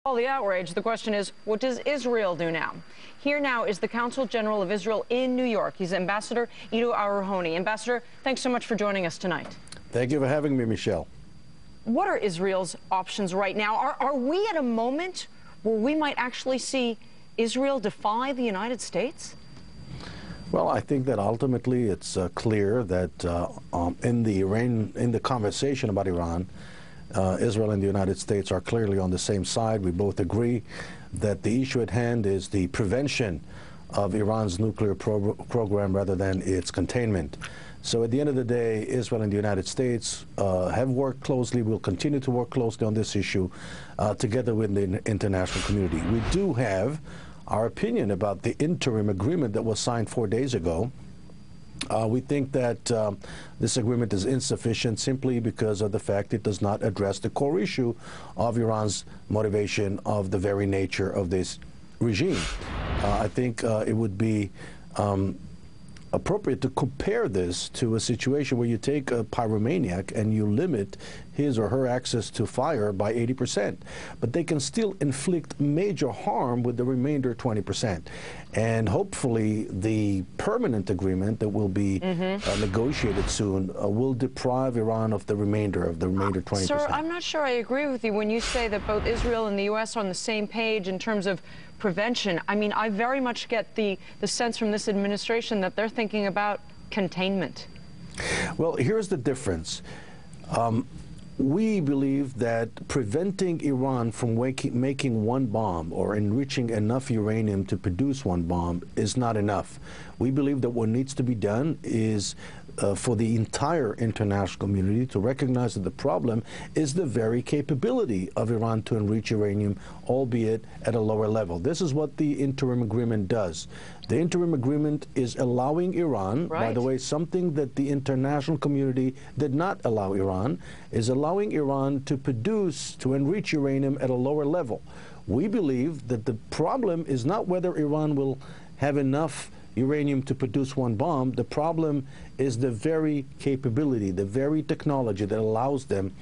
All the outrage, the question is, what does Israel do now? Here now is the Consul General of Israel in New York. He's Ambassador Ido Aharoni. Ambassador, thanks so much for joining us tonight. Thank you for having me, Michelle. What are Israel's options right now? Are we at a moment where we might actually see Israel defy the United States? Well, I think that ultimately it's clear that in the conversation about Iran, Israel and the United States are clearly on the same side. We both agree that the issue at hand is the prevention of Iran's nuclear program rather than its containment. So at the end of the day, Israel and the United States have worked closely, will continue to work closely on this issue together with the international community. We do have our opinion about the interim agreement that was signed 4 days ago. We think that this agreement is insufficient simply because of the fact it does not address the core issue of Iran's motivation of the very nature of this regime. I think it would be appropriate to compare this to a situation where you take a pyromaniac and you limit his or her access to fire by 80%, but they can still inflict major harm with the remainder 20%. And hopefully the permanent agreement that will be negotiated soon will deprive Iran of the remainder 20%. Sir, I'm not sure I agree with you when you say that both Israel and the U.S. are on the same page in terms of prevention. I mean, I very much get the sense from this administration that they're thinking about containment. Well, here's the difference. We believe that preventing Iran from making one bomb or enriching enough uranium to produce one bomb is not enough. We believe that what needs to be done is for the entire international community to recognize that the problem is the very capability of Iran to enrich uranium, albeit at a lower level. This is what the interim agreement does. The interim agreement is allowing Iran, by the way, something that the international community did not allow Iran, is allowing Iran to enrich uranium at a lower level. We believe that the problem is not whether Iran will have enough uranium to produce one bomb. The problem is the very capability, the very technology that allows them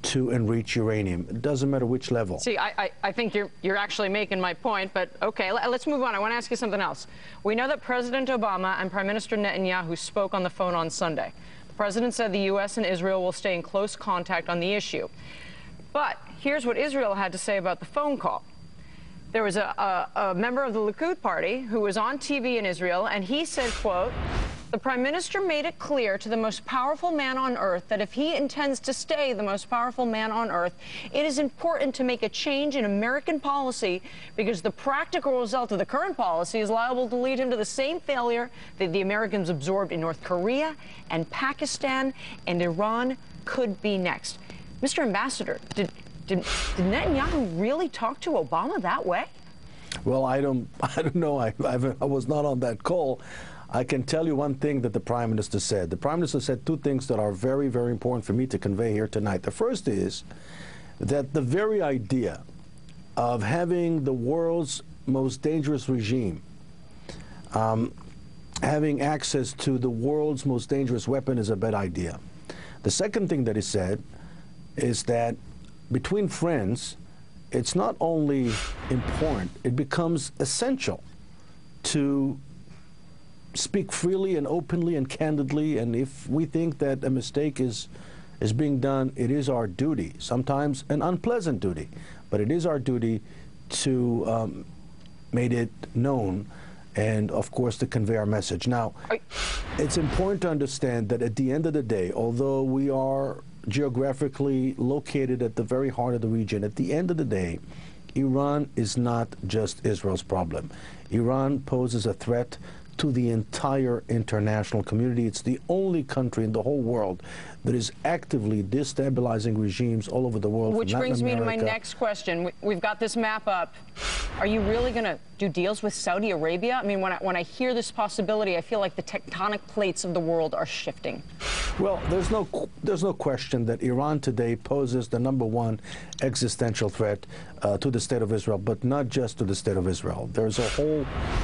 to enrich uranium. It doesn't matter which level. See, I think you're actually making my point, but okay, let's move on. I want to ask you something else. We know that President Obama and Prime Minister Netanyahu spoke on the phone on Sunday. The president said the U.S. and Israel will stay in close contact on the issue. But here's what Israel had to say about the phone call. There was a member of the Likud party who was on TV in Israel, and he said, quote, "The Prime Minister made it clear to the most powerful man on earth that if he intends to stay the most powerful man on earth, it is important to make a change in American policy because the practical result of the current policy is liable to lead him to the same failure that the Americans absorbed in North Korea and Pakistan, and Iran could be next." Mr. Ambassador, did Netanyahu really talk to Obama that way? Well, I don't know. I was not on that call. I can tell you one thing that the Prime Minister said. The Prime Minister said two things that are very, very important for me to convey here tonight. The first is that the very idea of having the world's most dangerous regime having access to the world's most dangerous weapon is a bad idea. The second thing that he said is that between friends, it's not only important, it becomes essential to speak freely and openly and candidly, and if we think that a mistake is being done, it is our duty, sometimes an unpleasant duty, but it is our duty to make it known and, of course, to convey our message. Now, it's important to understand that at the end of the day, although we are geographically located at the very heart of the region, at the end of the day, Iran is not just Israel's problem. Iran poses a threat to the entire international community. It's the only country in the whole world that is actively destabilizing regimes all over the world. Which brings me to my next question. We've got this map up. Are you really going to do deals with Saudi Arabia? I mean, when I hear this possibility, I feel like the tectonic plates of the world are shifting. Well, there's no question that Iran today poses the #1 existential threat to the state of Israel, but not just to the state of Israel. There's a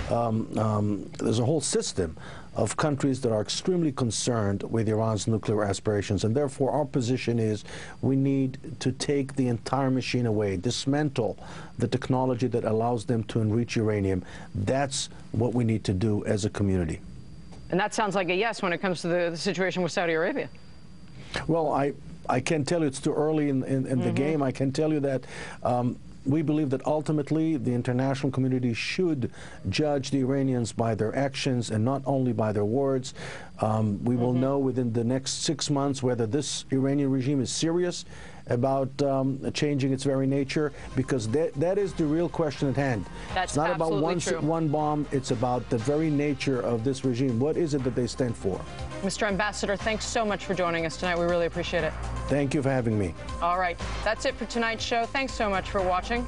whole system of countries that are extremely concerned with Iran's nuclear aspirations, and therefore our position is we need to take the entire machine away, dismantle the technology that allows them to enrich uranium. That's what we need to do as a community. And that sounds like a yes when it comes to the situation with Saudi Arabia. Well, I can tell you it's too early in the game. I can tell you that we believe that ultimately the international community should judge the Iranians by their actions and not only by their words. We will know within the next 6 months whether this Iranian regime is serious about changing its very nature, because that is the real question at hand. That's it's not about true. one bomb, it's about the very nature of this regime. What is it that they stand for? Mr. Ambassador, thanks so much for joining us tonight. We really appreciate it. Thank you for having me. All right, that's it for tonight's show. Thanks so much for watching.